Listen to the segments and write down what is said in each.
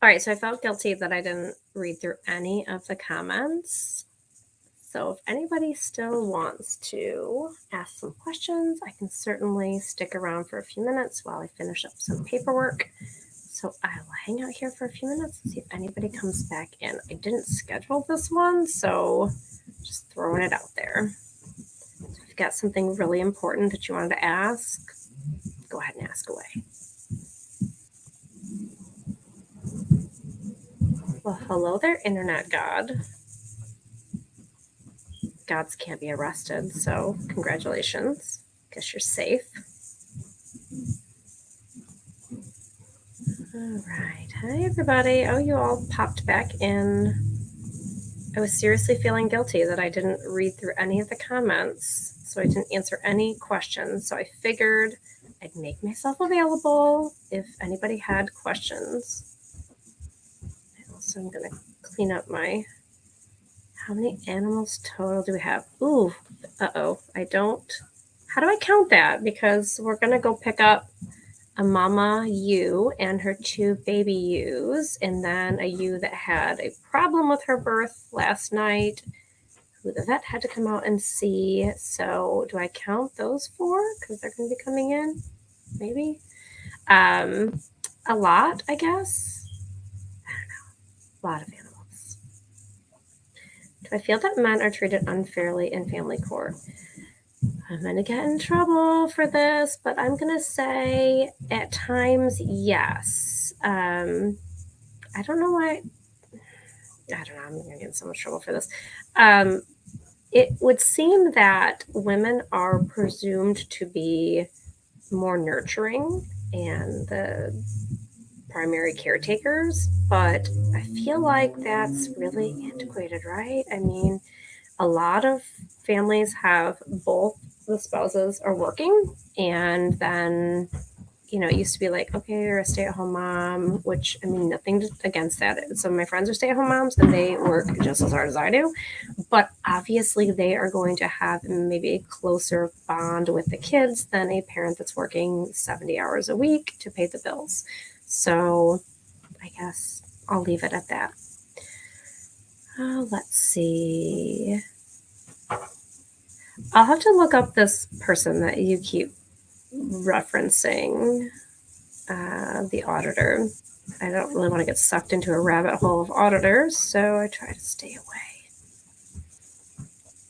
All right, so I felt guilty that I didn't read through any of the comments. So if anybody still wants to ask some questions, I can certainly stick around for a few minutes while I finish up some paperwork. So I will hang out here for a few minutes and see if anybody comes back in. I didn't schedule this one, so just throwing it out there. So if you've got something really important that you wanted to ask, go ahead and ask away. Well, hello there, Internet God. Gods can't be arrested, so congratulations. Guess you're safe. All right. Hi, everybody. Oh, you all popped back in. I was seriously feeling guilty that I didn't read through any of the comments, so I didn't answer any questions. So I figured I'd make myself available if anybody had questions. Also, I'm going to clean up my... How many animals total do we have? Ooh, uh-oh. I don't... How do I count that? Because we're going to go pick up a mama ewe and her 2 baby ewes, and then a ewe that had a problem with her birth last night, who the vet had to come out and see. So do I count those 4? Because they're going to be coming in, maybe? A lot, I guess. I don't know. A lot of animals. Do I feel that men are treated unfairly in family court? I'm going to get in trouble for this, but I'm going to say at times, yes. I don't know why. I don't know. I'm going to get in so much trouble for this. It would seem that women are presumed to be more nurturing and the primary caretakers, but I feel like that's really antiquated, right? I mean, a lot of families have both the spouses are working, and then it used to be like, okay, you're a stay-at-home mom, which, I mean, nothing against that. Some of my friends are stay-at-home moms and they work just as hard as I do, but obviously they are going to have maybe a closer bond with the kids than a parent that's working 70 hours a week to pay the bills. So I guess I'll leave it at that. Let's see. I'll have to look up this person that you keep referencing, the auditor. I don't really want to get sucked into a rabbit hole of auditors, so I try to stay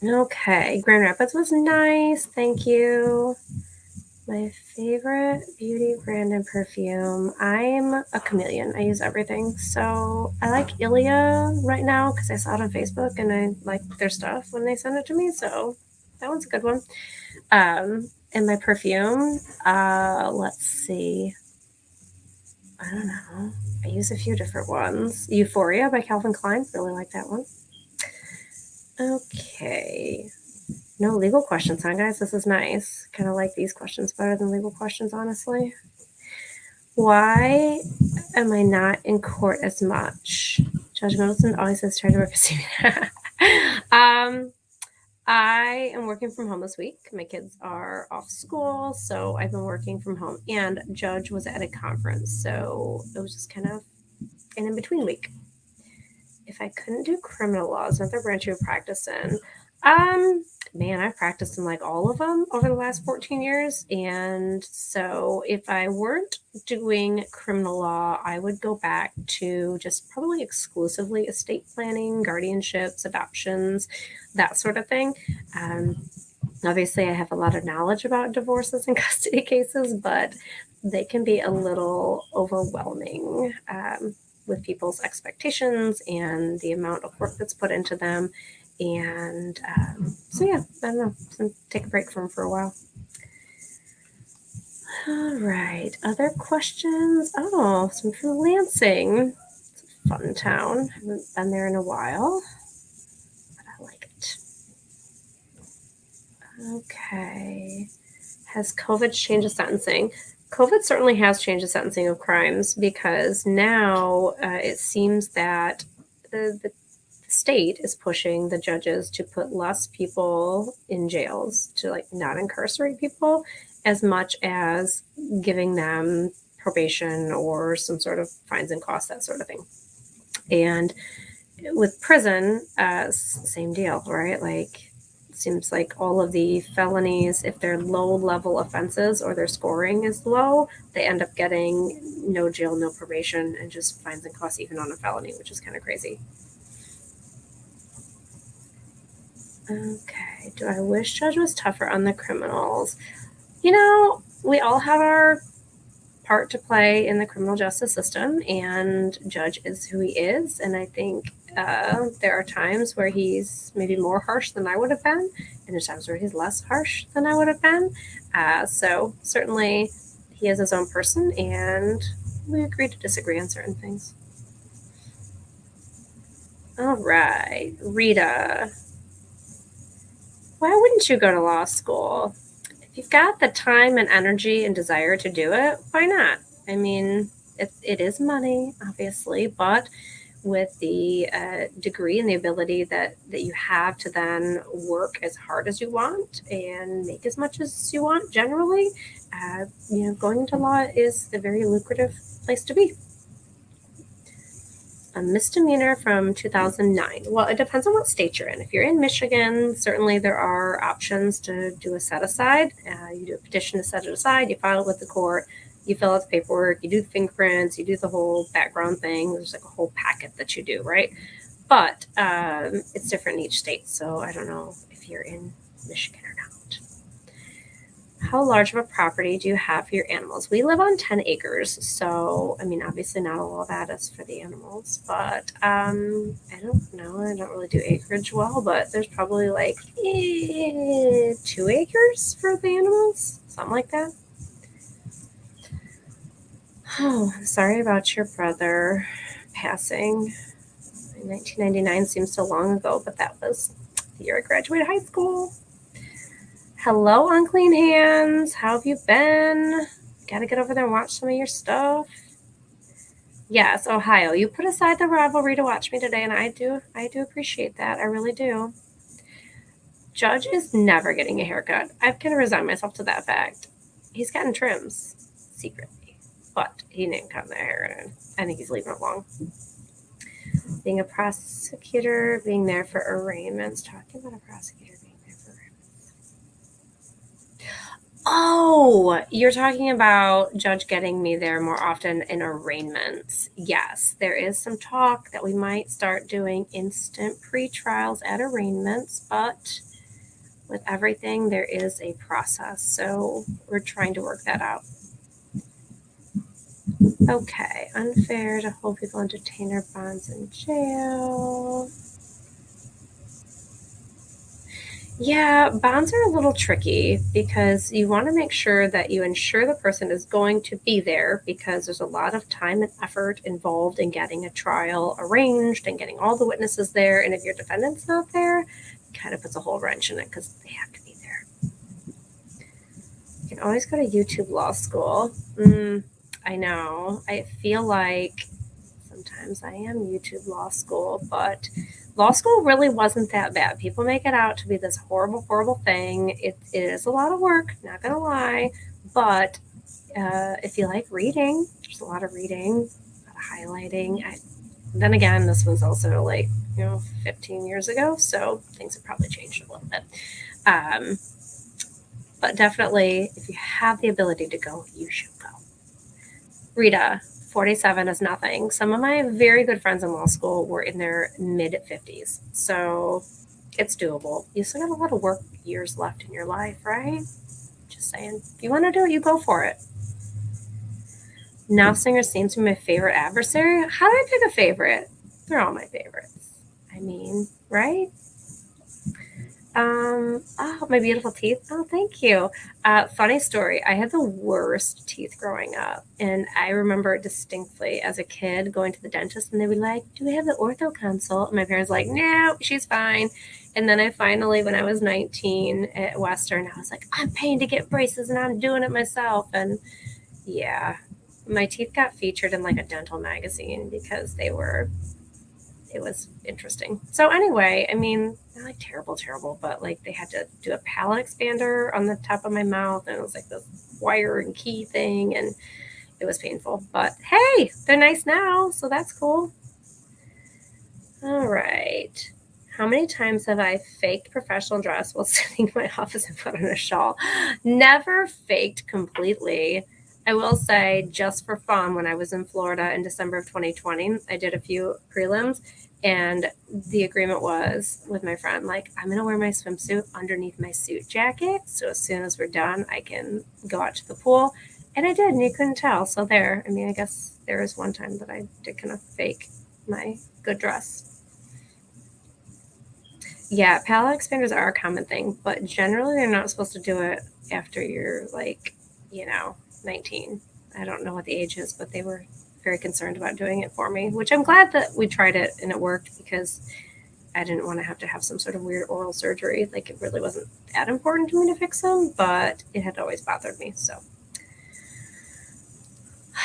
away. Okay, Grand Rapids was nice. Thank you. My favorite beauty brand and perfume. I'm a chameleon. I use everything. So I like Ilia right now because I saw it on Facebook and I like their stuff when they send it to me. So that one's a good one. And my perfume, let's see. I don't know. I use a few different ones. Euphoria by Calvin Klein. Really like that one. Okay. No legal questions, huh, guys? This is nice. Kind of like these questions better than legal questions, honestly. Why am I not in court as much? Judge Middleton always says try to work a I am working from home this week. My kids are off school, so I've been working from home. And Judge was at a conference, so it was just kind of an in-between week. If I couldn't do criminal laws, another branch you would practice in, man, I've practiced in like all of them over the last 14 years. And so if I weren't doing criminal law, I would go back to just probably exclusively estate planning, guardianships, adoptions, that sort of thing. Obviously, I have a lot of knowledge about divorces and custody cases, but they can be a little overwhelming with people's expectations and the amount of work that's put into them. And so, yeah, I don't know. I'm going to take a break from them for a while. All right. Other questions? Oh, some from Lansing. It's a fun town. I haven't been there in a while, but I like it. Okay. Has COVID changed the sentencing? COVID certainly has changed the sentencing of crimes because now it seems that the state is pushing the judges to put less people in jails, to like not incarcerate people as much as giving them probation or some sort of fines and costs, that sort of thing. And with prison, same deal, right? Like, it seems like all of the felonies, if they're low-level offenses or their scoring is low, they end up getting no jail, no probation, and just fines and costs even on a felony, which is kind of crazy. Okay, do I wish Judge was tougher on the criminals? We all have our part to play in the criminal justice system, and Judge is who he is. And I think there are times where he's maybe more harsh than I would have been, and there's times where he's less harsh than I would have been. So certainly he is his own person, and we agree to disagree on certain things. All right, Rita. Why wouldn't you go to law school? If you've got the time and energy and desire to do it, why not? I mean, it is money, obviously, but with the degree and the ability that you have to then work as hard as you want and make as much as you want, generally, going into law is a very lucrative place to be. A misdemeanor from 2009. Well, it depends on what state you're in. If you're in Michigan, certainly there are options to do a set aside. You do a petition to set it aside, you file it with the court, you fill out the paperwork, you do the fingerprints, you do the whole background thing. There's like a whole packet that you do, right? But it's different in each state. So I don't know if you're in Michigan or not. How large of a property do you have for your animals? We live on 10 acres. So, I mean, obviously not all of that is for the animals, but I don't know. I don't really do acreage well, but there's probably like 2 acres for the animals, something like that. Oh, I'm sorry about your brother passing. 1999 seems so long ago, but that was the year I graduated high school. Hello, Unclean Hands. How have you been? Gotta get over there and watch some of your stuff. Yes, Ohio. You put aside the rivalry to watch me today, and I do appreciate that. I really do. Judge is never getting a haircut. I've kind of resigned myself to that fact. He's gotten trims secretly, but he didn't cut the hair, and I think he's leaving it long. Being a prosecutor, being there for arraignments. Talking about a prosecutor being there for arraignments. Oh, you're talking about Judge getting me there more often in arraignments. Yes, there is some talk that we might start doing instant pre-trials at arraignments, but with everything, there is a process. So we're trying to work that out. Okay, unfair to hold people on detainer bonds in jail. Yeah, bonds are a little tricky because you want to make sure that you ensure the person is going to be there, because there's a lot of time and effort involved in getting a trial arranged and getting all the witnesses there. And if your defendant's not there, it kind of puts a whole wrench in it because they have to be there. You can always go to YouTube Law School. I know. I feel like sometimes I am YouTube Law School, but law school really wasn't that bad. People make it out to be this horrible, horrible thing. It is a lot of work, not going to lie. But if you like reading, there's a lot of reading, a lot of highlighting. Then again, this was also 15 years ago, so things have probably changed a little bit. But definitely, if you have the ability to go, you should go. Rita, 47 is nothing. Some of my very good friends in law school were in their mid-50s, so it's doable. You still got a lot of work years left in your life, right? Just saying. If you want to do it, you go for it. Now Singer seems to be my favorite adversary. How do I pick a favorite? They're all my favorites. I mean, right? Oh, my beautiful teeth. Oh, thank you. Funny story. I had the worst teeth growing up, and I remember distinctly as a kid going to the dentist, and they would like, "Do we have the ortho consult?" And my parents were like, "No, she's fine." And then I finally, when I was 19 at Western, I was like, "I'm paying to get braces, and I'm doing it myself." And yeah, my teeth got featured in like a dental magazine because it was interesting. So anyway, I mean, not like terrible, but like they had to do a palate expander on the top of my mouth, and it was like this wire and key thing. And it was painful. But hey, they're nice now, so that's cool. All right. How many times have I faked professional dress while sitting in my office and put on a shawl? Never faked completely. I will say, just for fun, when I was in Florida in December of 2020, I did a few prelims, and the agreement was with my friend, like, I'm going to wear my swimsuit underneath my suit jacket. So as soon as we're done, I can go out to the pool. And I did, and you couldn't tell. So there, I mean, I guess there was one time that I did kind of fake my good dress. Yeah, palate expanders are a common thing, but generally they're not supposed to do it after you're like, 19. I don't know what the age is, but they were very concerned about doing it for me, which I'm glad that we tried it and it worked because I didn't want to have some sort of weird oral surgery. Like it really wasn't that important to me to fix them, but it had always bothered me. So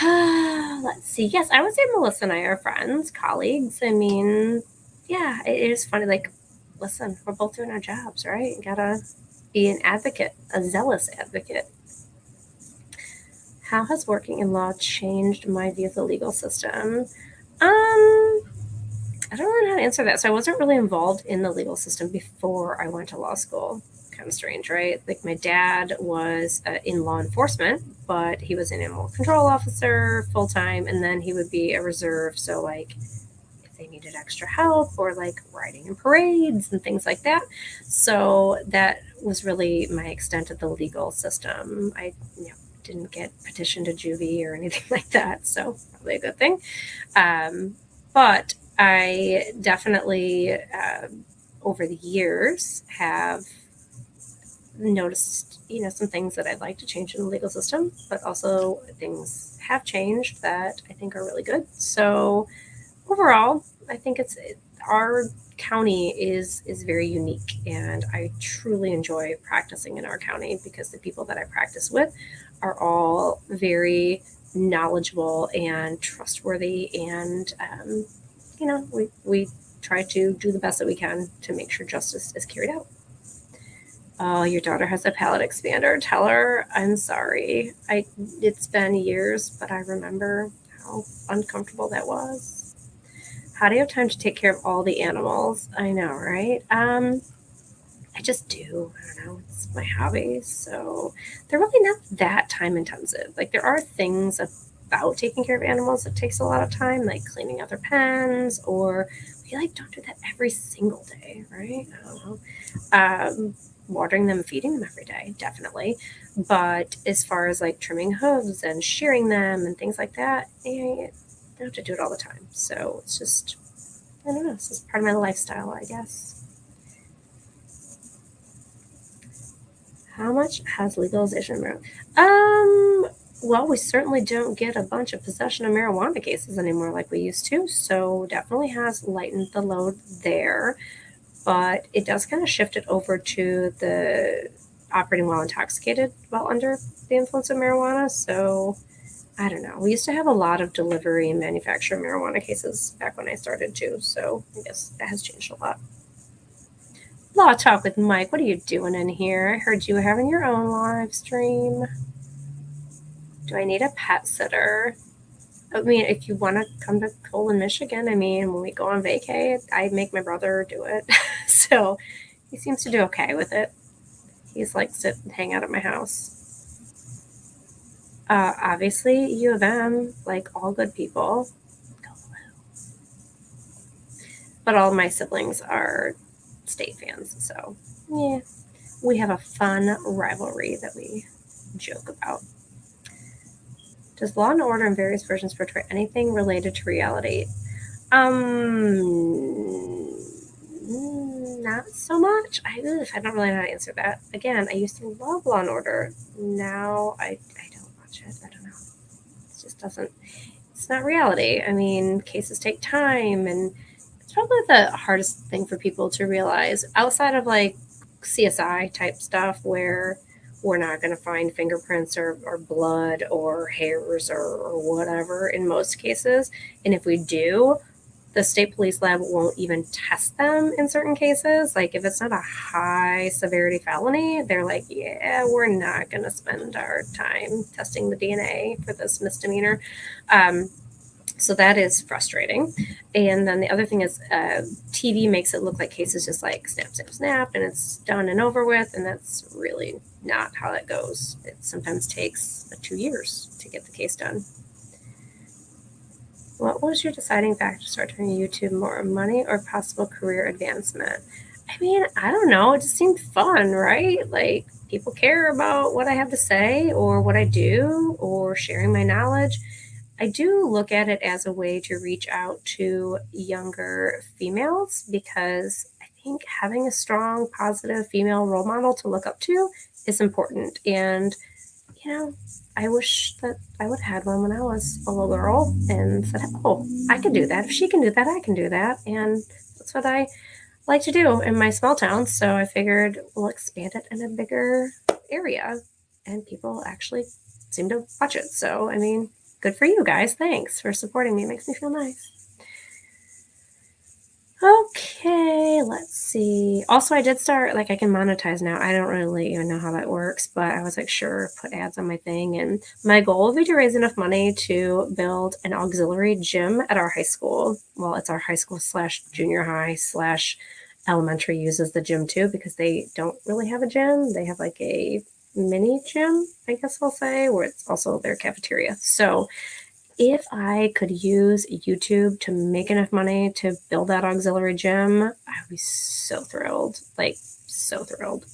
let's see. Yes, I would say Melissa and I are friends, colleagues. I mean, yeah, it is funny. Like, listen, we're both doing our jobs, right? You gotta be an advocate, a zealous advocate. How has working in law changed my view of the legal system? I don't really know how to answer that. So I wasn't really involved in the legal system before I went to law school. Kind of strange, right? Like my dad was in law enforcement, but he was an animal control officer full time, and then he would be a reserve. So like if they needed extra help or like riding in parades and things like that. So that was really my extent of the legal system. I didn't get petitioned to juvie or anything like that, so probably a good thing. But I definitely, over the years, have noticed, some things that I'd like to change in the legal system, but also things have changed that I think are really good. So overall, I think our county is very unique, and I truly enjoy practicing in our county because the people that I practice with are all very knowledgeable and trustworthy, and we try to do the best that we can to make sure justice is carried out. Oh, your daughter has a palate expander. Tell her I'm sorry. It's been years, but I remember how uncomfortable that was. How do you have time to take care of all the animals? I know, right? I just do. I don't know. It's my hobby. So they're really not that time intensive. Like there are things about taking care of animals that takes a lot of time, like cleaning out their pens, or we like don't do that every single day, right? I don't know. Watering them, feeding them every day, definitely. But as far as like trimming hooves and shearing them and things like that, I don't have to do it all the time. So it's just, I don't know, it's just part of my lifestyle, I guess. How much has legalization of marijuana? Well, we certainly don't get a bunch of possession of marijuana cases anymore like we used to, so definitely has lightened the load there. But it does kind of shift it over to the operating while intoxicated while under the influence of marijuana. So I don't know. We used to have a lot of delivery and manufacture of marijuana cases back when I started too. So I guess that has changed a lot. Law Talk with Mike. What are you doing in here? I heard you were having your own live stream. Do I need a pet sitter? I mean, if you want to come to Colon, Michigan, I mean, when we go on vacay, I make my brother do it. So he seems to do okay with it. He's like sit and hang out at my house. Obviously, U of M, like all good people. Go blue. But all my siblings are state fans, so yeah, we have a fun rivalry that we joke about. Does Law and Order in various versions portray anything related to reality? Not so much. I don't really know how to answer that. Again, I used to love Law and Order. Now I don't watch it. I don't know. It just doesn't. It's not reality. I mean, cases take time, and it's probably the hardest thing for people to realize outside of like CSI type stuff where we're not going to find fingerprints or blood or hairs or whatever in most cases. And if we do, the state police lab won't even test them in certain cases. Like if it's not a high severity felony, they're like, yeah, we're not going to spend our time testing the DNA for this misdemeanor. So that is frustrating. And then the other thing is TV makes it look like cases just like snap, snap, snap, and it's done and over with. And that's really not how that goes. It sometimes takes 2 years to get the case done. What was your deciding factor to start doing YouTube? More money or possible career advancement? I mean, I don't know. It just seemed fun, right? Like people care about what I have to say or what I do or sharing my knowledge. I do look at it as a way to reach out to younger females because I think having a strong, positive female role model to look up to is important. And, I wish that I would have had one when I was a little girl and said, oh, I can do that. If she can do that, I can do that. And that's what I like to do in my small town. So I figured we'll expand it in a bigger area. And people actually seem to watch it. So, I mean, good for you guys. Thanks for supporting me. It makes me feel nice. Okay, let's see. Also, I did start, I can monetize now. I don't really even know how that works, but I was like, sure, put ads on my thing. And my goal would be to raise enough money to build an auxiliary gym at our high school. Well, it's our high school / junior high / elementary uses the gym too, because they don't really have a gym. They have like a mini gym, I guess I'll say, where it's also their cafeteria. So if I could use YouTube to make enough money to build that auxiliary gym, I would be so thrilled. Like, so thrilled.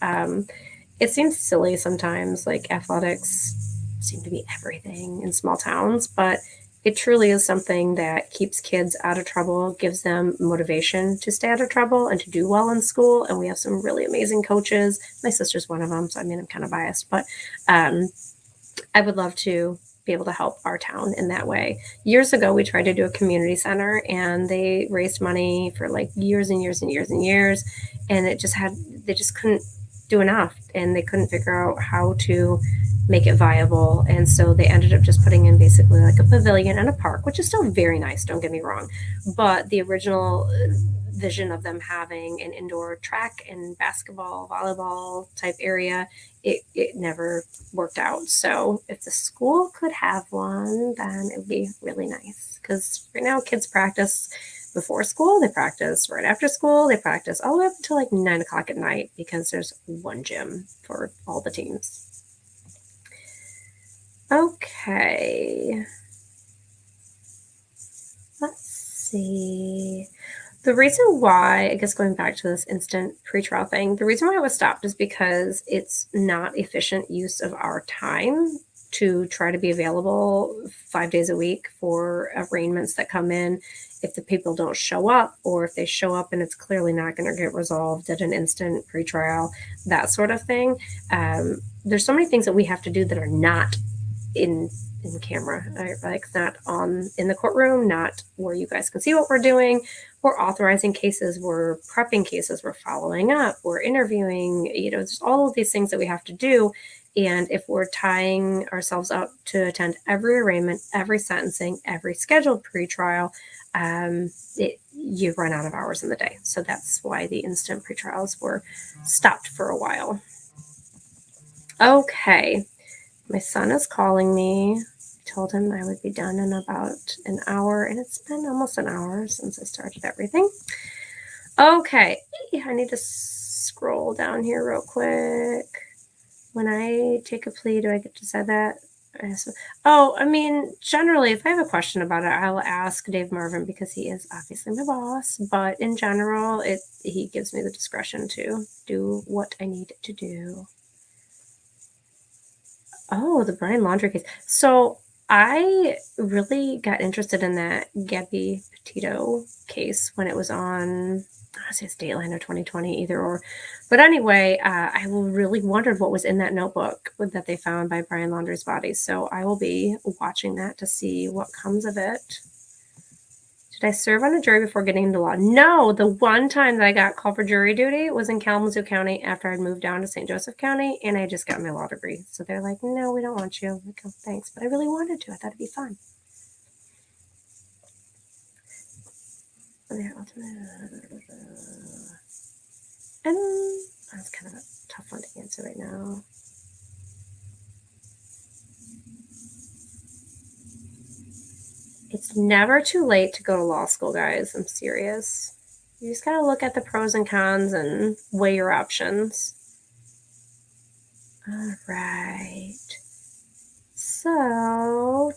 It seems silly sometimes, like athletics seem to be everything in small towns, but it truly is something that keeps kids out of trouble, gives them motivation to stay out of trouble and to do well in school. And we have some really amazing coaches. My sister's one of them, so I mean, I'm kind of biased, but I would love to be able to help our town in that way. Years ago, we tried to do a community center and they raised money for like years and years and years and years. And they just couldn't do enough and they couldn't figure out how to make it viable. And so they ended up just putting in basically like a pavilion and a park, which is still very nice, don't get me wrong. But the original vision of them having an indoor track and basketball, volleyball type area, it never worked out. So if the school could have one, then it would be really nice. Because right now kids practice before school, they practice right after school, they practice all the way up until like 9 o'clock at night because there's one gym for all the teams. Okay. Let's see. The reason why, I guess going back to this instant pretrial thing, the reason why it was stopped is because it's not efficient use of our time to try to be available 5 days a week for arraignments that come in. If the people don't show up, or if they show up and it's clearly not going to get resolved at an instant pretrial, that sort of thing. There's so many things that we have to do that are not in camera, like not on in the courtroom, not where you guys can see what we're doing. We're authorizing cases, we're prepping cases, we're following up, we're interviewing, there's all of these things that we have to do. And if we're tying ourselves up to attend every arraignment, every sentencing, every scheduled pretrial, you run out of hours in the day. So that's why the instant pretrials were stopped for a while. Okay. My son is calling me. I told him I would be done in about an hour, and it's been almost an hour since I started everything. Okay, I need to scroll down here real quick. When I take a plea, do I get to say that? I mean, generally, if I have a question about it, I'll ask Dave Marvin because he is obviously my boss. But in general, he gives me the discretion to do what I need to do. Oh, the Brian Laundrie case. So I really got interested in that Gabby Petito case when it was on, I say it's Dateline or 2020, either or. But anyway, I really wondered what was in that notebook that they found by Brian Laundrie's body. So I will be watching that to see what comes of it. Did I serve on a jury before getting into law? No, the one time that I got called for jury duty was in Kalamazoo County after I'd moved down to St. Joseph County, and I just got my law degree. So they're like, no, we don't want you. I'm like, oh, thanks. But I really wanted to. I thought it'd be fun. And that's kind of a tough one to answer right now. It's never too late to go to law school, guys. I'm serious. You just gotta look at the pros and cons and weigh your options. All right. So,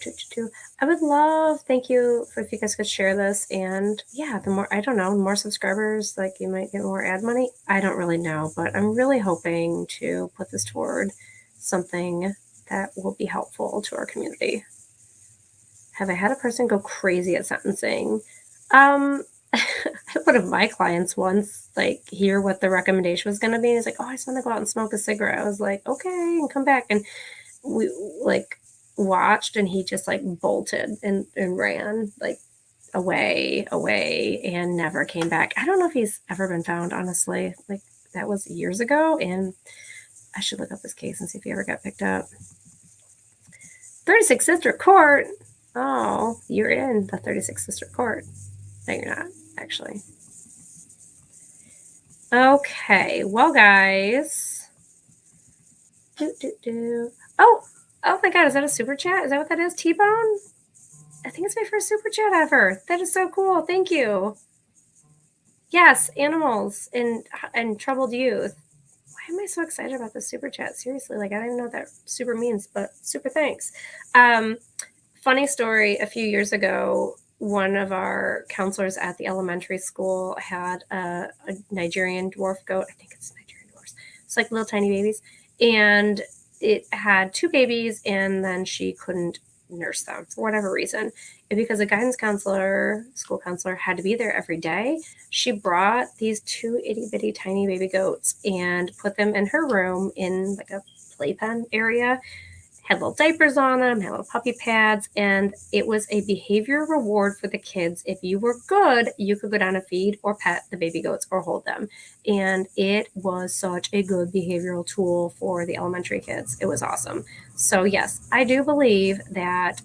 I would love, thank you for if you guys could share this. And yeah, the more, I don't know, more subscribers, like you might get more ad money. I don't really know, but I'm really hoping to put this toward something that will be helpful to our community. Have I had a person go crazy at sentencing? One of my clients once, like, hear what the recommendation was going to be. He's like, oh, I just want to go out and smoke a cigarette. I was like, okay, and come back. And we like watched, and he just like bolted and ran like away and never came back. I don't know if he's ever been found, honestly. Like, that was years ago, and I should look up his case and see if he ever got picked up. 36th District Court. Oh, you're in the 36th District Court. No, you're not, actually. Okay, well, guys. Oh my God, is that a super chat? Is that what that is? T-Bone? I think it's my first super chat ever. That is so cool. Thank you. Yes, animals and troubled youth. Why am I so excited about this super chat? Seriously, like, I don't even know what that super means, but super thanks. Funny story, a few years ago, one of our counselors at the elementary school had a Nigerian dwarf goat. I think it's Nigerian dwarfs. It's like little tiny babies. And it had 2 babies, and then she couldn't nurse them for whatever reason. And because a guidance counselor, school counselor, had to be there every day, she brought these 2 itty-bitty tiny baby goats and put them in her room in like a playpen area. Had little diapers on them, had little puppy pads, and it was a behavior reward for the kids. If you were good, you could go down and feed or pet the baby goats or hold them. And it was such a good behavioral tool for the elementary kids. It was awesome. So yes, I do believe that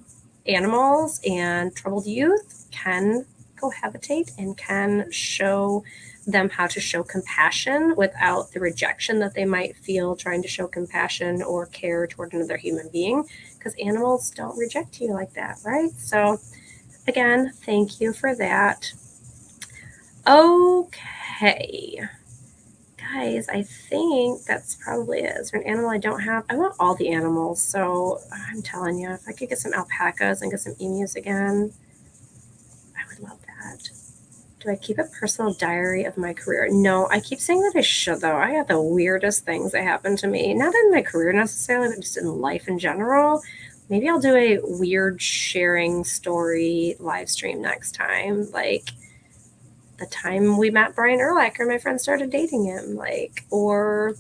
animals and troubled youth can cohabitate and can show them how to show compassion without the rejection that they might feel trying to show compassion or care toward another human being, because animals don't reject you like that, right? So again, thank you for that. Okay, guys, I think that's probably it. Is there an animal I don't have? I want all the animals, so I'm telling you, if I could get some alpacas and get some emus again, I would love that. Do I keep a personal diary of my career? No, I keep saying that I should, though. I had the weirdest things that happened to me. Not in my career necessarily, but just in life in general. Maybe I'll do a weird sharing story live stream next time. Like the time we met Brian Urlacher, my friend started dating him. Or,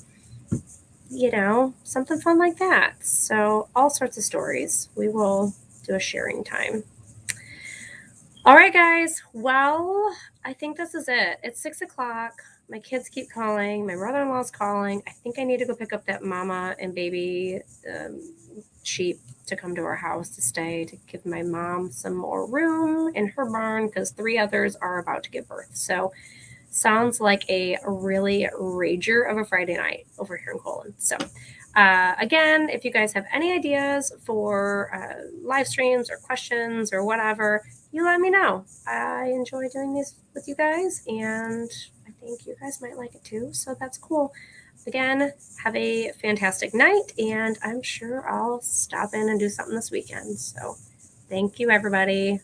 something fun like that. So all sorts of stories. We will do a sharing time. All right, guys. Well, I think this is it. It's 6 o'clock. My kids keep calling. My brother-in-law's calling. I think I need to go pick up that mama and baby sheep to come to our house to stay, to give my mom some more room in her barn, because 3 others are about to give birth. So sounds like a really rager of a Friday night over here in Colon. So again, if you guys have any ideas for live streams or questions or whatever, you let me know. I enjoy doing these with you guys, and I think you guys might like it too, so that's cool. Again, have a fantastic night, and I'm sure I'll stop in and do something this weekend. So thank you, everybody.